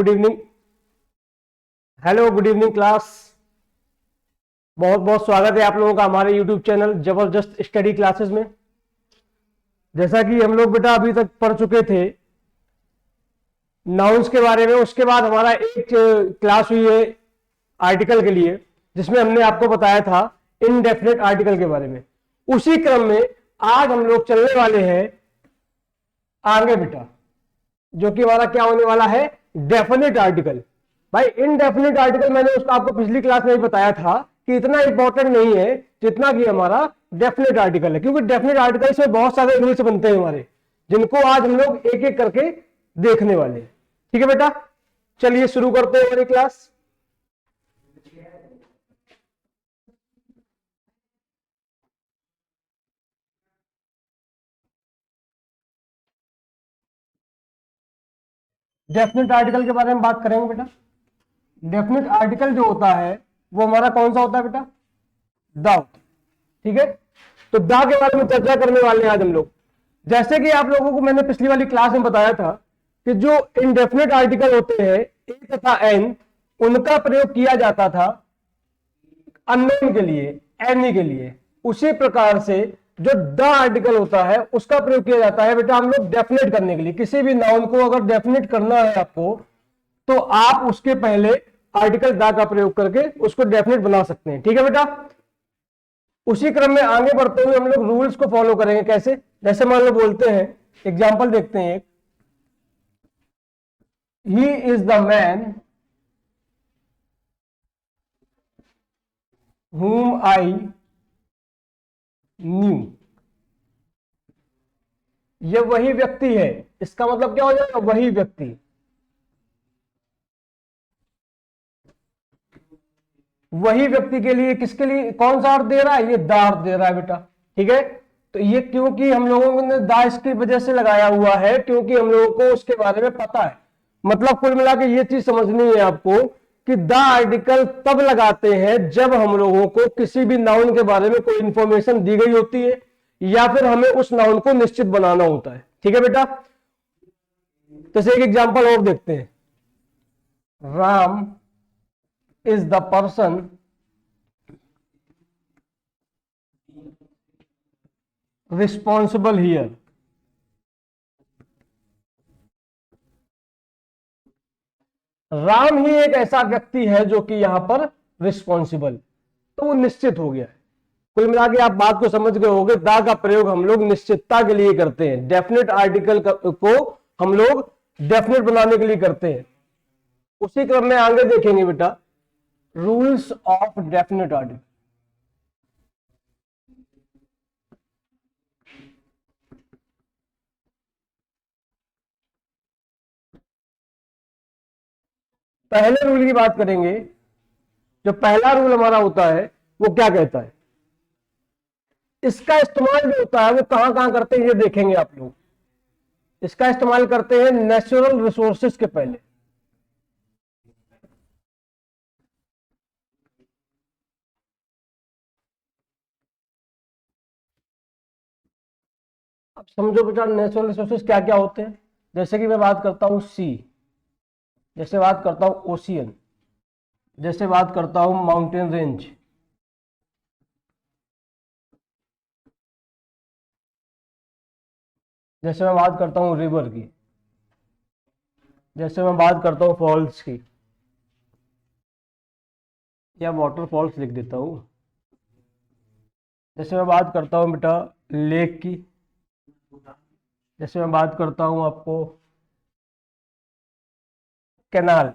Good evening. Hello, good evening class. बहुत बहुत स्वागत है आप लोगों का हमारे यूट्यूब चैनल जबरदस्त स्टडी क्लासेस में। जैसा कि हम लोग बेटा अभी तक पढ़ चुके थे नाउन्स के बारे में, उसके बाद हमारा एक क्लास हुई है आर्टिकल के लिए, जिसमें हमने आपको बताया था इनडेफिनेट आर्टिकल के बारे में। उसी क्रम में आज हम लोग चलने वाले हैं आगे बेटा, जो कि हमारा क्या होने वाला है, डेफिनेट आर्टिकल। भाई इनडेफिनेट आर्टिकल मैंने उसको आपको पिछली क्लास में ही बताया था कि इतना इंपॉर्टेंट नहीं है जितना कि हमारा डेफिनेट आर्टिकल है, क्योंकि डेफिनेट आर्टिकल से बहुत सारे रूल्स बनते हैं हमारे, जिनको आज हम लोग एक एक करके देखने वाले हैं। ठीक है बेटा, चलिए शुरू करते हैं हमारी क्लास। डेफिनेट आर्टिकल के बारे में बात करेंगे बेटा। डेफिनेट आर्टिकल जो होता है वो हमारा कौन सा होता है बेटा, द। ठीक है, तो द के बारे में चर्चा करने वाले हैं आज हम लोग। जैसे कि आप लोगों को मैंने पिछली वाली क्लास में बताया था कि जो इनडेफिनेट आर्टिकल होते हैं ए तथा एन, उनका प्रयोग किया जाता था अननोन के लिए, एनी के लिए। उसी प्रकार से जो द आर्टिकल होता है उसका प्रयोग किया जाता है बेटा हम लोग डेफिनेट करने के लिए। किसी भी नाउन को अगर डेफिनेट करना है आपको, तो आप उसके पहले आर्टिकल द का प्रयोग करके उसको डेफिनेट बना सकते हैं। ठीक है बेटा, उसी क्रम में आगे बढ़ते हुए हम लोग रूल्स को फॉलो करेंगे। कैसे, जैसे मान लो बोलते हैं, एग्जांपल देखते हैं एक, he is the man whom I knew। ये वही व्यक्ति है, इसका मतलब क्या हो जाएगा, वही व्यक्ति। वही व्यक्ति के लिए, किसके लिए, कौन सा अर्थ दे रहा है, ये द अर्थ दे रहा है बेटा। ठीक है, तो ये क्योंकि हम लोगों ने द इसकी वजह से लगाया हुआ है, क्योंकि हम लोगों को उसके बारे में पता है। मतलब कुल मिला के ये चीज समझनी है आपको कि द आर्टिकल तब लगाते हैं जब हम लोगों को किसी भी नाउन के बारे में कोई इंफॉर्मेशन दी गई होती है, या फिर हमें उस नाउन को निश्चित बनाना होता है। ठीक है बेटा, जैसे एक एग्जांपल और देखते हैं, Ram is the person responsible here. Ram ही एक ऐसा व्यक्ति है जो कि यहां पर रिस्पॉन्सिबल, तो वो निश्चित हो गया है। कुल मिला के आप बात को समझ गए होंगे, द का प्रयोग हम लोग निश्चितता के लिए करते हैं। डेफिनेट आर्टिकल को हम लोग डेफिनेट बनाने के लिए करते हैं। उसी क्रम में आगे देखेंगे बेटा रूल्स ऑफ डेफिनेट आर्टिकल। पहले रूल की बात करेंगे। जो पहला रूल हमारा होता है वो क्या कहता है, इसका इस्तेमाल जो होता है वो कहां कहां करते हैं ये देखेंगे आप लोग। इसका इस्तेमाल करते हैं नेचुरल रिसोर्सेज के पहले। अब समझो बेटा नेचुरल रिसोर्सेज क्या क्या होते हैं। जैसे कि मैं बात करता हूं सी, जैसे बात करता हूं ओशियन, जैसे बात करता हूं माउंटेन रेंज, जैसे मैं बात करता हूं रिवर की, जैसे मैं बात करता हूं फॉल्स की, या वाटरफॉल्स लिख देता हूं, जैसे मैं बात करता हूं बेटा लेक की, जैसे मैं बात करता हूं आपको कैनाल।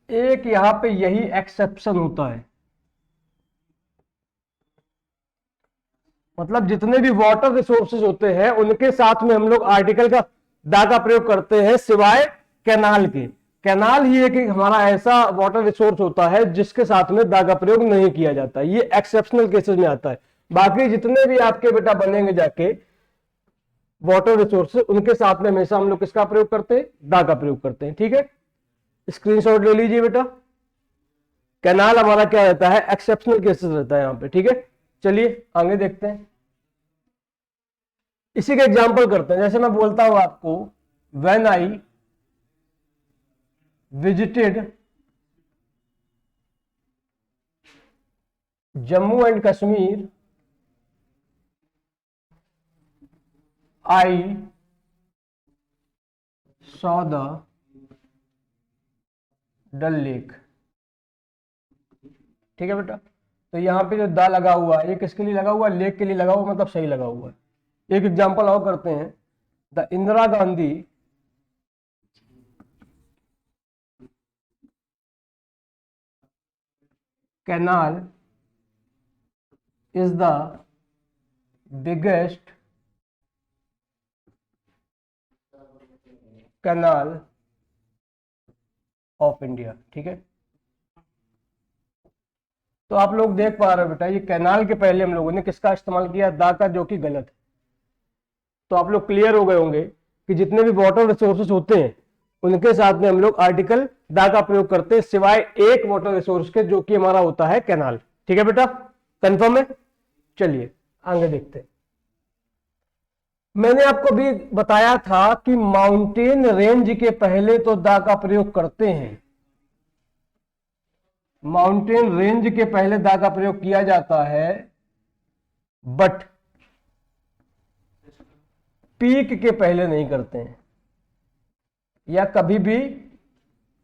एक यहां पे यही एक्सेप्शन होता है, मतलब जितने भी वाटर रिसोर्सेज होते हैं उनके साथ में हम लोग आर्टिकल का द का प्रयोग करते हैं, सिवाय कैनाल के। कैनाल ही एक हमारा ऐसा वाटर रिसोर्स होता है जिसके साथ में द का प्रयोग नहीं किया जाता, ये एक्सेप्शनल केसेस में आता है। बाकी जितने भी आपके बेटा बनेंगे जाके वाटर रिसोर्सेज, उनके साथ में हमेशा हम लोग किसका प्रयोग करते हैं, द का प्रयोग करते हैं। ठीक है, स्क्रीनशॉट ले लीजिए बेटा। कैनाल हमारा क्या रहता है, एक्सेप्शनल केसेस रहता है यहां पे। ठीक है, चलिए आगे देखते हैं। इसी का एग्जांपल करते हैं। जैसे मैं बोलता हूं आपको when I visited Jammu and Kashmir, I saw the Dal lake. ठीक है बेटा, तो यहाँ पे जो दा लगा हुआ है ये किसके लिए लगा हुआ है? लेक के लिए लगा हुआ, मतलब सही लगा हुआ है। एक एग्जांपल और करते हैं, the Indira Gandhi canal is the biggest canal of India. ठीक है, तो आप लोग देख पा रहे हो बेटा, ये कैनाल के पहले हम लोगों ने किसका इस्तेमाल किया? दा का, जो कि गलत है। तो आप लोग क्लियर हो गए होंगे कि जितने भी वाटर रिसोर्सेस होते हैं उनके साथ में हम लोग आर्टिकल दा का प्रयोग करते हैं, सिवाय एक वाटर रिसोर्स के, जो कि हमारा होता है कैनाल। ठीक है बेटा, कंफर्म है? चलिए आगे देखते हैं। मैंने आपको भी बताया था कि माउंटेन रेंज के पहले तो दा का प्रयोग करते हैं, माउंटेन रेंज के पहले दा का प्रयोग किया जाता है, बट पीक के पहले नहीं करते हैं। या कभी भी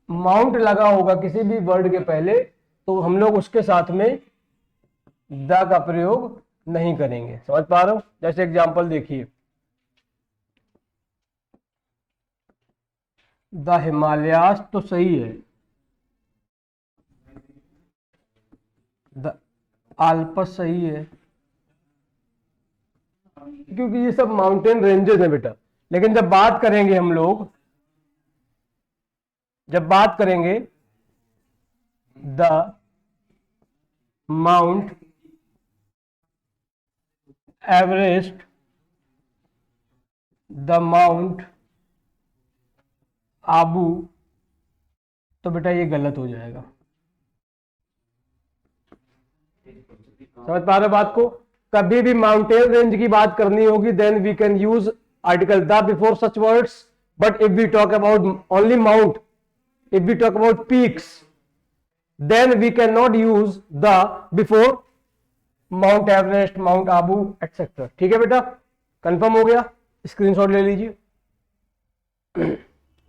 माउंट लगा होगा किसी भी वर्ड के पहले तो हम लोग उसके साथ में द का प्रयोग नहीं करेंगे। समझ पा रहे हो? जैसे एग्जांपल देखिए, द हिमालयास तो सही है, द आल्पस सही है, क्योंकि ये सब माउंटेन रेंजेस हैं बेटा। लेकिन जब बात करेंगे हम लोग, जब बात करेंगे the mount Everest, the mount Abu, तो बेटा ये गलत हो जाएगा। समझ पा रहे बात को? कभी भी माउंटेन रेंज की बात करनी होगी, then we can use article the before such words, but if we talk about only mount, if we talk about peaks, then we cannot use the before Mount Everest, Mount Abu, etc. ठीक है बेटा, confirm हो गया? Screenshot ले लीजिए।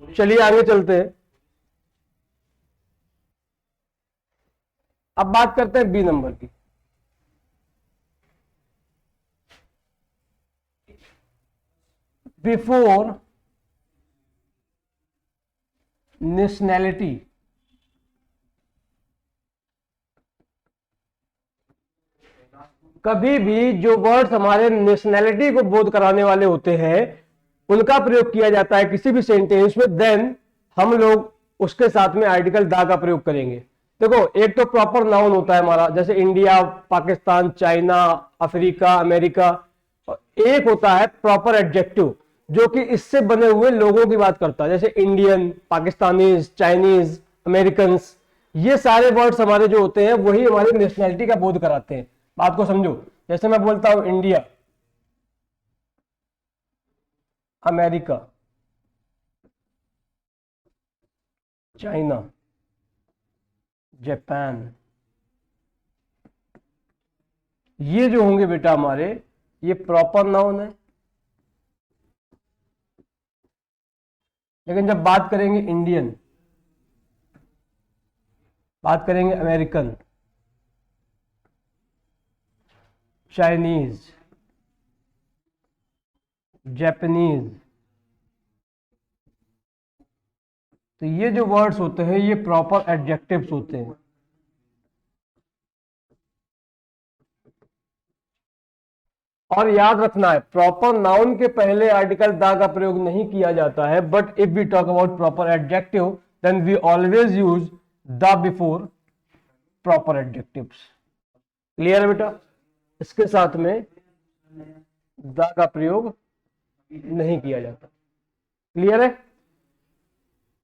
चलिए आगे चलते हैं। अब बात करते हैं बी नंबर की। बिफोर नेशनैलिटी, कभी भी जो वर्ड्स हमारे नेशनैलिटी को बोध कराने वाले होते हैं उनका प्रयोग किया जाता है किसी भी सेंटेंस में, देन हम लोग उसके साथ में आर्टिकल दा का प्रयोग करेंगे। देखो, एक तो प्रॉपर नाउन होता है हमारा, जैसे India, Pakistan, China, Africa, America. एक होता है प्रॉपर एडजेक्टिव, जो कि इससे बने हुए लोगों की बात करता है, जैसे इंडियन, पाकिस्तानीज, चाइनीज, अमेरिकन। ये सारे वर्ड्स हमारे जो होते हैं वही हमारी नेशनैलिटी का बोध कराते हैं। बात को समझो, जैसे मैं बोलता हूं इंडिया, अमेरिका, चाइना, जापान, ये जो होंगे बेटा हमारे, ये प्रॉपर नाउन है। लेकिन जब बात करेंगे इंडियन, बात करेंगे अमेरिकन, चाइनीज, जापानीज, तो ये जो वर्ड्स होते हैं ये प्रॉपर एडजेक्टिव्स होते हैं। और याद रखना है, प्रॉपर नाउन के पहले आर्टिकल दा का प्रयोग नहीं किया जाता है, but if we talk about proper adjective then we always use the before proper adjectives. Clear है बेटा? इसके साथ में द का प्रयोग नहीं किया जाता। क्लियर है?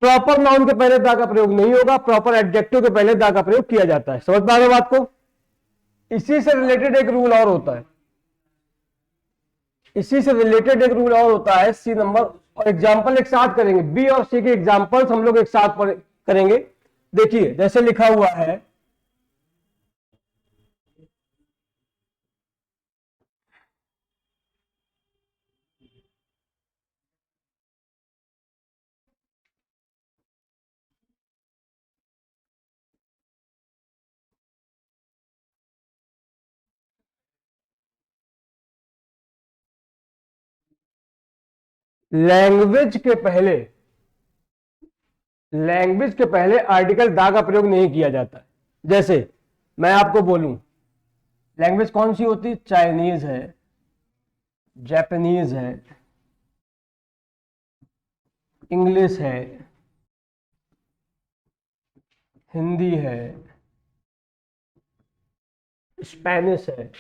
प्रॉपर नाउन के पहले द का प्रयोग नहीं होगा, प्रॉपर एडजेक्टिव के पहले द का प्रयोग किया जाता है। समझ पा रहे बात को? इसी से रिलेटेड एक रूल और होता है, इसी से रिलेटेड एक रूल और होता है, सी नंबर और एग्जाम्पल एक साथ करेंगे, बी और सी के एग्जाम्पल्स हम लोग एक साथ करेंगे। देखिए जैसे लिखा हुआ है, लैंग्वेज के पहले, लैंग्वेज के पहले आर्टिकल दा का प्रयोग नहीं किया जाता। जैसे मैं आपको बोलूं, लैंग्वेज कौन सी होती है? चाइनीज है, जापानीज है, इंग्लिश है, हिंदी है, स्पेनिश है।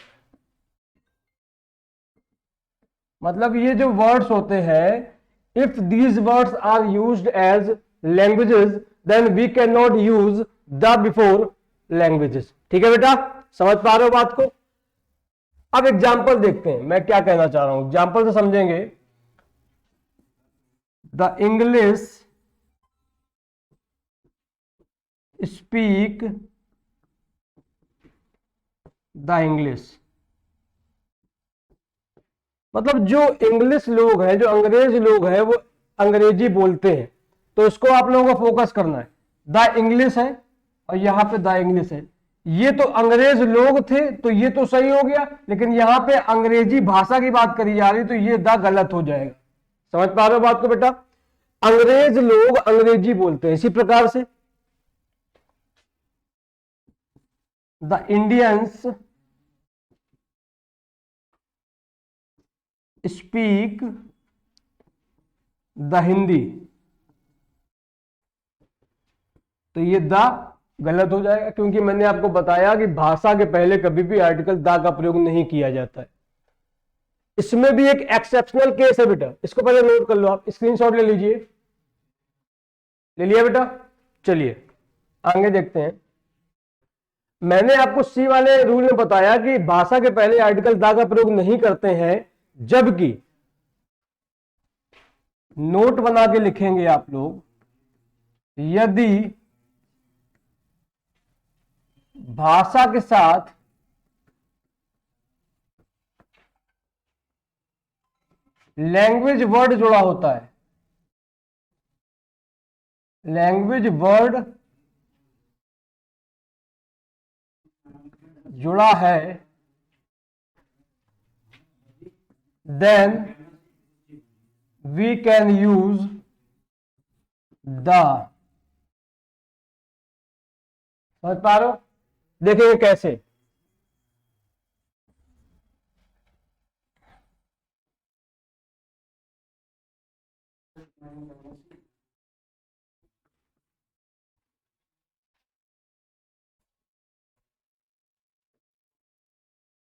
मतलब ये जो वर्ड्स होते हैं, if these words are used as languages then we can not use the before languages. ठीक है बेटा, समझ पा रहे हो बात को? अब एग्जाम्पल देखते हैं मैं क्या कहना चाह रहा हूं, एग्जाम्पल से समझेंगे। The English speak the English, मतलब जो इंग्लिश लोग हैं, जो अंग्रेज लोग हैं, वो अंग्रेजी बोलते हैं। तो इसको आप लोगों को फोकस करना है। द इंग्लिश है और यहां पे द इंग्लिश है, ये तो अंग्रेज लोग थे तो ये तो सही हो गया, लेकिन यहां पे अंग्रेजी भाषा की बात करी जा रही तो ये द गलत हो जाएगा। समझ पा रहे हो बात को बेटा? अंग्रेज लोग अंग्रेजी बोलते हैं, इसी प्रकार से the Indians speak the Hindi, तो ये द गलत हो जाएगा, क्योंकि मैंने आपको बताया कि भाषा के पहले कभी भी आर्टिकल द का प्रयोग नहीं किया जाता है। इसमें भी एक एक्सेप्शनल केस है बेटा, इसको पहले नोट कर लो, आप स्क्रीनशॉट ले लीजिए। ले लिया बेटा? चलिए आगे देखते हैं। मैंने आपको सी वाले रूल में बताया कि भाषा के पहले आर्टिकल द का प्रयोग नहीं करते हैं, जबकि नोट बना के लिखेंगे आप लोग, यदि भाषा के साथ लैंग्वेज वर्ड जुड़ा होता है, लैंग्वेज वर्ड जुड़ा है, then we can use the. समझ पा रहे हो? देखेंगे कैसे।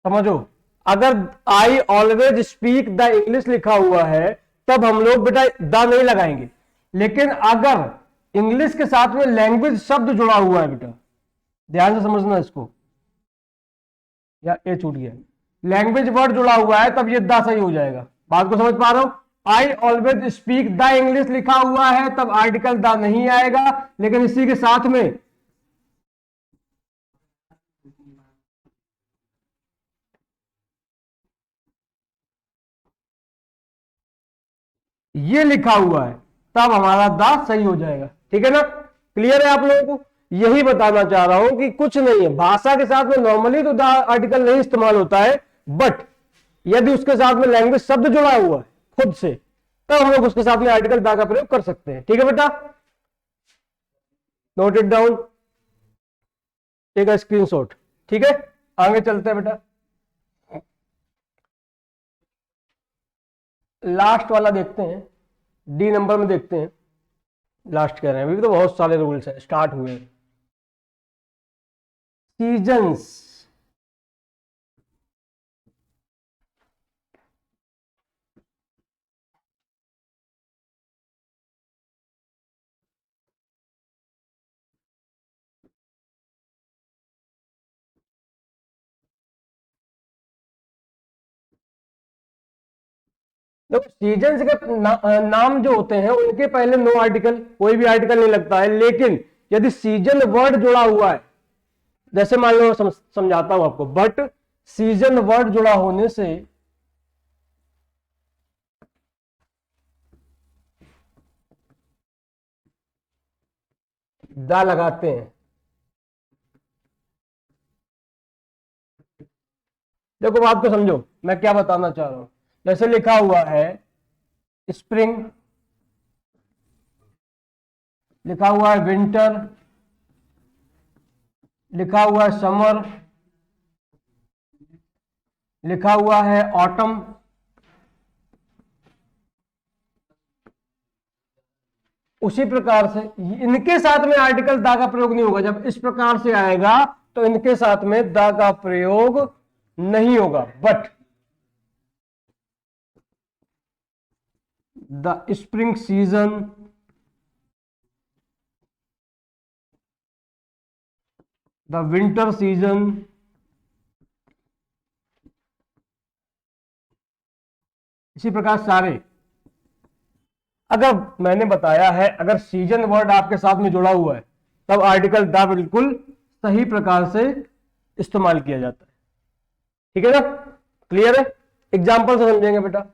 समझो, अगर I always speak the English लिखा हुआ है तब हम लोग बेटा द नहीं लगाएंगे, लेकिन अगर इंग्लिश के साथ में लैंग्वेज शब्द जुड़ा हुआ है बेटा, ध्यान से समझना इसको, या ये छूट गया, लैंग्वेज वर्ड जुड़ा हुआ है तब ये द सही हो जाएगा। बात को समझ पा रहे हो? आई ऑलवेज स्पीक द इंग्लिश लिखा हुआ है तब आर्टिकल द नहीं आएगा, लेकिन इसी के साथ में ये लिखा हुआ है तब हमारा द सही हो जाएगा। ठीक है ना? क्लियर है आप लोगों को? यही बताना चाह रहा हूं कि कुछ नहीं है, भाषा के साथ में नॉर्मली तो द आर्टिकल नहीं इस्तेमाल होता है, बट यदि उसके साथ में लैंग्वेज शब्द जुड़ा हुआ है खुद से, तब हम लोग उसके साथ में आर्टिकल द का प्रयोग कर सकते हैं। ठीक है बेटा? Note it down, take a screenshot. ठीक है, आगे चलते हैं बेटा। लास्ट वाला देखते हैं, डी नंबर में देखते हैं। लास्ट कह रहे हैं, अभी तो बहुत सारे रूल्स हैं, स्टार्ट हुए। सीजन्स, देखो सीजन के नाम जो होते हैं उनके पहले नो आर्टिकल, कोई भी आर्टिकल नहीं लगता है, लेकिन यदि सीजन वर्ड जुड़ा हुआ है, जैसे मान लो समझाता हूं आपको, बट सीजन वर्ड जुड़ा होने से दा लगाते हैं। देखो बात को समझो, मैं क्या बताना चाह रहा हूं। जैसे लिखा हुआ है स्प्रिंग, लिखा हुआ है विंटर, लिखा हुआ है समर, लिखा हुआ है ऑटम, उसी प्रकार से इनके साथ में आर्टिकल दा का प्रयोग नहीं होगा। जब इस प्रकार से आएगा तो इनके साथ में दा का प्रयोग नहीं होगा। But the spring season, the winter season, इसी प्रकार सारे, अगर मैंने बताया है अगर सीजन वर्ड आपके साथ में जुड़ा हुआ है तब आर्टिकल द बिल्कुल सही प्रकार से इस्तेमाल किया जाता है। ठीक है ना, क्लियर है? एग्जाम्पल से समझेंगे बेटा।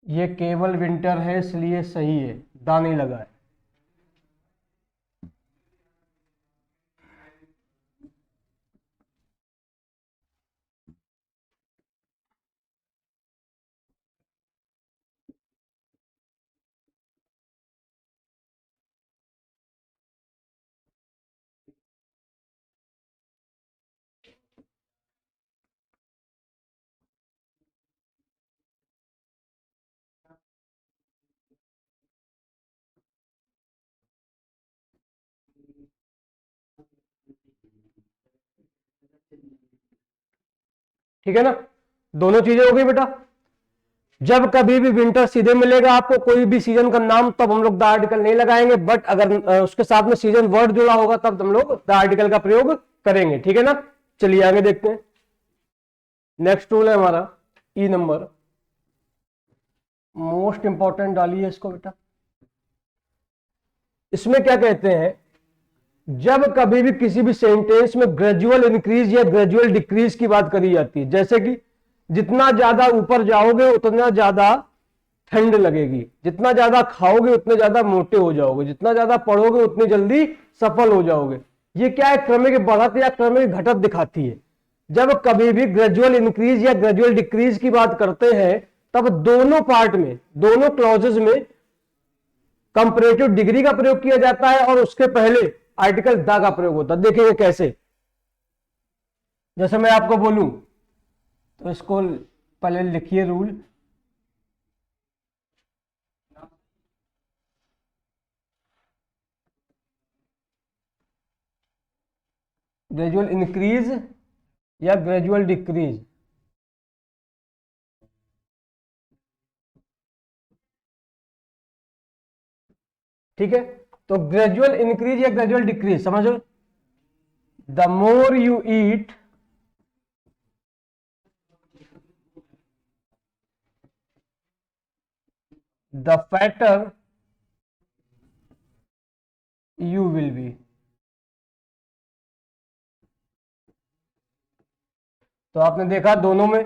ये केवल विंटर है इसलिए सही है, दा नहीं लगा है। ठीक है ना, दोनों चीजें हो गई बेटा। जब कभी भी विंटर सीधे मिलेगा आपको कोई भी सीजन का नाम, तब हम लोग द आर्टिकल नहीं लगाएंगे। बट अगर उसके साथ में सीजन वर्ड जुड़ा होगा तब हम लोग द आर्टिकल का प्रयोग करेंगे। ठीक है ना, चलिए आगे देखते हैं। नेक्स्ट टूल है हमारा ई नंबर, मोस्ट इंपॉर्टेंट डालिए इसको बेटा। इसमें क्या कहते हैं, जब कभी भी किसी भी सेंटेंस में ग्रेजुअल इंक्रीज या ग्रेजुअल डिक्रीज की बात करी जाती है, जैसे कि जितना ज्यादा ऊपर जाओगे उतना ज्यादा ठंड लगेगी, जितना ज्यादा खाओगे उतने ज्यादा मोटे हो जाओगे, जितना ज्यादा पढ़ोगे उतनी जल्दी सफल हो जाओगे। ये क्या है, क्रमिक बढ़त या क्रमिक घटत दिखाती है। जब कभी भी ग्रेजुअल इंक्रीज या ग्रेजुअल डिक्रीज की बात करते हैं तब दोनों पार्ट में, दोनों क्लॉजेज में कंपैरेटिव डिग्री का प्रयोग किया जाता है और उसके पहले आर्टिकल द का प्रयोग होता है। देखिए कैसे, जैसे मैं आपको बोलूं तो इसको पहले लिखिए रूल, ग्रेजुअल इंक्रीज या ग्रेजुअल डिक्रीज। ठीक है, तो ग्रेजुअल इंक्रीज या ग्रेजुअल डिक्रीज समझ लो, the more you eat the fatter you will be. तो आपने देखा दोनों में,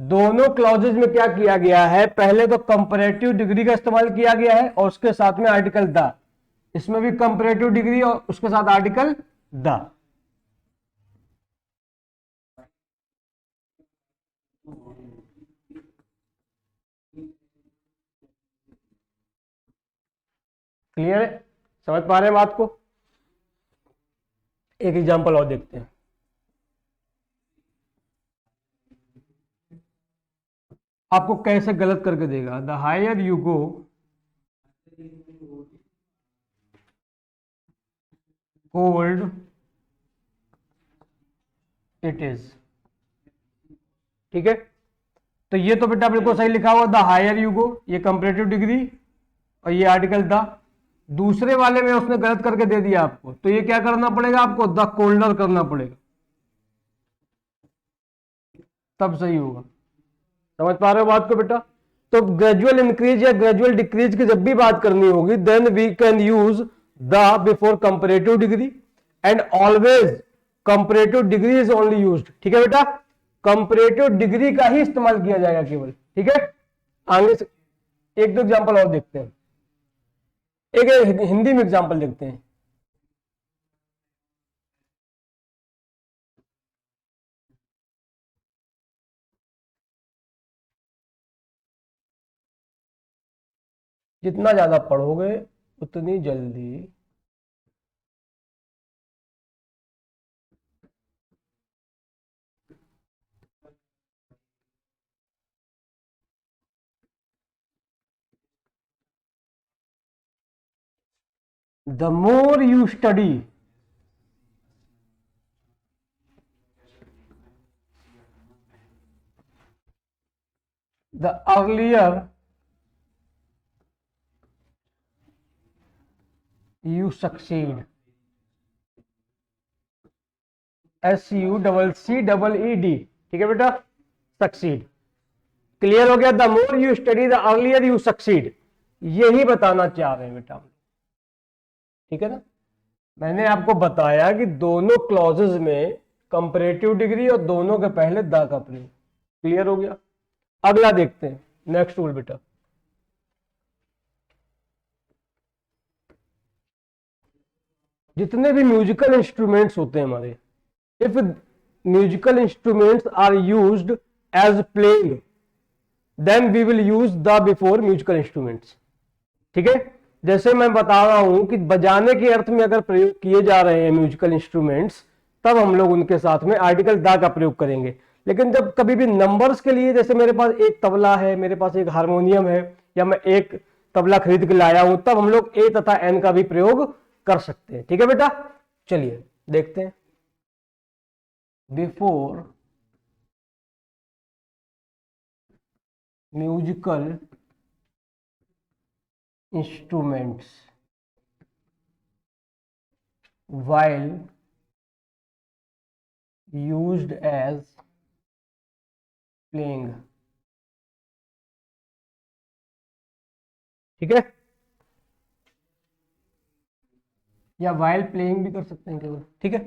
दोनों क्लॉजेज में क्या किया गया है, पहले तो कंपैरेटिव डिग्री का इस्तेमाल किया गया है और उसके साथ में आर्टिकल द। इसमें भी कंपैरेटिव डिग्री और उसके साथ आर्टिकल द। क्लियर है, समझ पा रहे हैं बात को? एक एग्जांपल और देखते हैं। आपको कैसे गलत करके देगा, the higher you go cold it is. ठीक है, तो ये तो बेटा बिल्कुल सही लिखा हुआ, द हायर यू गो, ये कंपैरेटिव डिग्री, और ये आर्टिकल द। दूसरे वाले में उसने गलत करके दे दिया आपको, तो ये क्या करना पड़ेगा आपको, द कोल्डर करना पड़ेगा, तब सही होगा। समझ पा रहे हो बात को बेटा? तो ग्रेजुअल इंक्रीज या ग्रेजुअल डिक्रीज की जब भी बात करनी होगी, then we can use the before comparative degree, and always comparative degree is only used. ठीक है बेटा, कंपैरेटिव डिग्री का ही इस्तेमाल किया जाएगा केवल। ठीक है, आगे से एक दो एग्जांपल और देखते हैं, एक हिंदी में एग्जांपल देखते हैं। जितना ज्यादा पढ़ोगे उतनी जल्दी the more you study, the earlier you succeed। SUCCEED। ठीक है बेटा, सक्सीड। क्लियर हो गया? The more you study the earlier you succeed, यही बताना चाह रहे हैं बेटा। ठीक है ना, मैंने आपको बताया कि दोनों क्लॉजेज में कंपैरेटिव डिग्री और दोनों के पहले द का प्रयोग। क्लियर हो गया? अगला देखते हैं, नेक्स्ट रूल बेटा। जितने भी म्यूजिकल इंस्ट्रूमेंट्स होते हैं हमारे, if musical instruments are used as playing, then we will use the before musical instruments. ठीक है, जैसे मैं बता रहा हूं कि बजाने के अर्थ में अगर प्रयोग किए जा रहे हैं म्यूजिकल इंस्ट्रूमेंट्स, तब हम लोग उनके साथ में आर्टिकल द का प्रयोग करेंगे। लेकिन जब कभी भी नंबर्स के लिए, जैसे मेरे पास एक तबला है, मेरे पास एक हारमोनियम है, या मैं एक तबला खरीद के लाया हूं, तब हम लोग ए तथा एन का भी प्रयोग कर सकते हैं। ठीक है बेटा, चलिए देखते हैं। Before musical instruments while used as playing। ठीक है, या while playing भी कर सकते हैं केवल। ठीक है,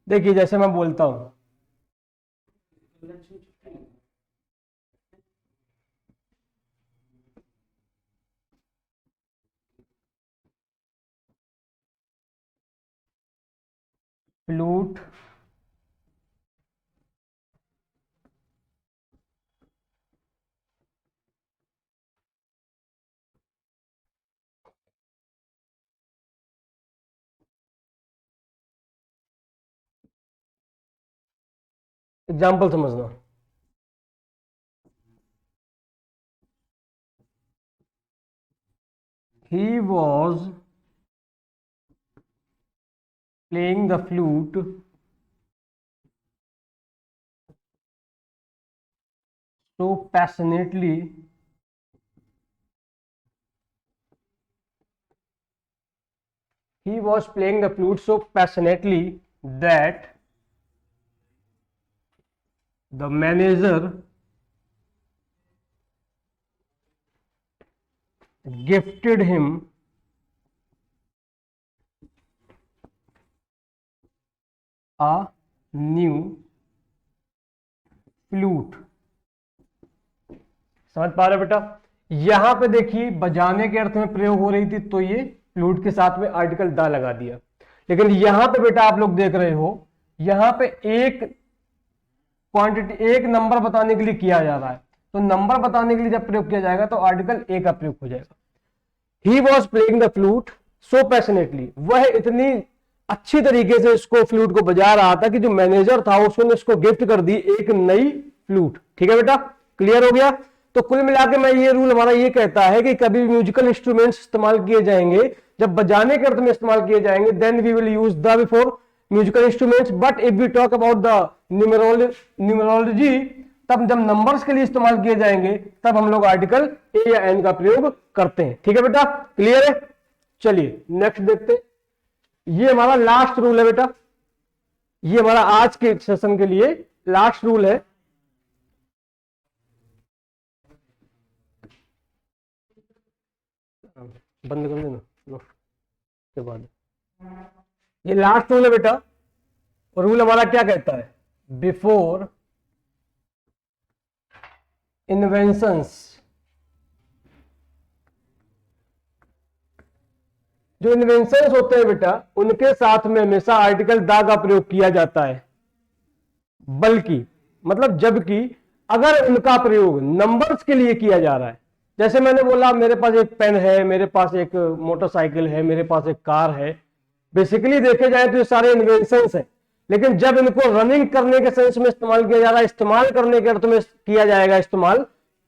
देखिए जैसे मैं बोलता हूं, फ्लूट एग्जाम्पल समझना। He was playing the flute so passionately that the manager gifted him a new flute। समझ पा रहे बेटा? यहां पे देखिए बजाने के अर्थ में प्रयोग हो रही थी, तो ये फ्लूट के साथ में आर्टिकल द लगा दिया। लेकिन यहां पे बेटा आप लोग देख रहे हो, यहां पे एक क्वांटिटी, एक नंबर बताने के लिए किया जा रहा है, तो नंबर बताने के लिए जब प्रयोग किया जाएगा तो आर्टिकल ए का प्रयोग हो जाएगा। He was playing the flute so passionately, वह इतनी अच्छी तरीके से इसको फ्लूट को बजा रहा था कि जो मैनेजर था उसने इसको गिफ्ट कर दी एक नई फ्लूट। ठीक है बेटा, क्लियर हो गया? तो कुल मिला के मैं ये रूल हमारा ये कहता है कि कभी भी म्यूजिकल इंस्ट्रूमेंट्स इस्तेमाल किए जाएंगे, जब बजाने के अर्थ में इस्तेमाल किए जाएंगे, then we will use the before musical instruments. But if we talk about the numerology, तब जब नंबर्स के लिए इस्तेमाल किए जाएंगे तब हम लोग आर्टिकल ए या एन का प्रयोग करते हैं। ठीक है बेटा, क्लियर है? चलिए नेक्स्ट देखते हैं। ये हमारा लास्ट रूल है बेटा, ये हमारा आज के सेशन के लिए लास्ट रूल है। बंद कर देना लो के बाद। ये लास्ट रूल है बेटा, और रूल हमारा क्या कहता है? बिफोर इन्वेंशंस, जो इन्वेंशंस होते हैं बेटा, उनके साथ में हमेशा आर्टिकल द का प्रयोग किया जाता है। बल्कि मतलब जबकि अगर उनका प्रयोग नंबर्स के लिए किया जा रहा है, जैसे मैंने बोला मेरे पास एक पेन है, मेरे पास एक मोटरसाइकिल है, मेरे पास एक कार है, बेसिकली देखे जाए तो ये सारे इन्वेंशंस हैं। लेकिन जब इनको रनिंग करने के सेंस में इस्तेमाल किया जा रहा है, इस्तेमाल करने के अर्थ में किया जाएगा इस्तेमाल,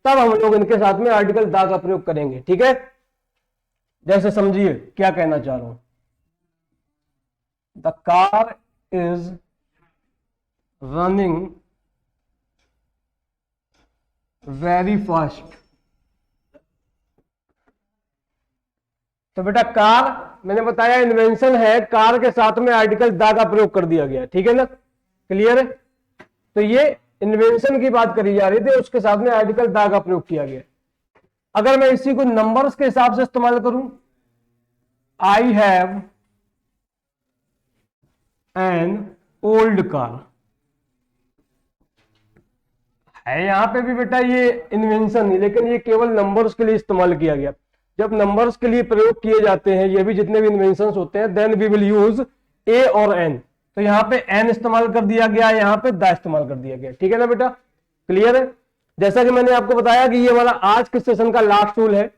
तब हम लोग इनके साथ में आर्टिकल द का प्रयोग करेंगे। ठीक है, जैसे समझिए क्या कहना चाह रहा हूं। The car is running very fast. तो बेटा कार मैंने बताया इन्वेंशन है, कार के साथ में आर्टिकल द का प्रयोग कर दिया गया। ठीक है ना, क्लियर है? तो ये इन्वेंशन की बात करी जा रही थी, उसके साथ में आर्टिकल द का प्रयोग किया गया। अगर मैं इसी को नंबर्स के हिसाब से इस्तेमाल करूं, I have an old car, है यहां पे भी बेटा ये इन्वेंशन ही, लेकिन ये केवल नंबर्स के लिए इस्तेमाल किया गया। जब नंबर्स के लिए प्रयोग किए जाते हैं ये भी जितने भी इन्वेंशंस होते हैं, देन वी विल यूज ए और एन। तो यहाँ पे एन इस्तेमाल कर दिया गया, यहाँ पे द इस्तेमाल कर दिया गया। ठीक है ना बेटा, क्लियर है? जैसा कि मैंने आपको बताया कि ये हमारा आज के सेशन का लास्ट रूल है।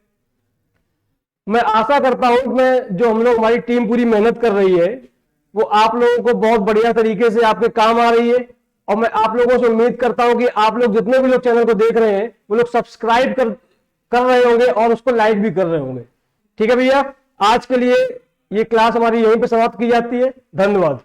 मैं आशा करता हूं कि मैं जो हम लोग हमारी टीम पूरी मेहनत कर रही है वो आप लोगों को बहुत बढ़िया तरीके से आपके काम आ रही है, और मैं आप लोगों से उम्मीद करता हूं कि आप लोग जितने भी लोग चैनल को देख रहे हैं वो लोग सब्सक्राइब कर रहे होंगे और उसको लाइक भी कर रहे होंगे। ठीक है भैया, आज के लिए ये क्लास हमारी यहीं पे समाप्त की जाती है। धन्यवाद।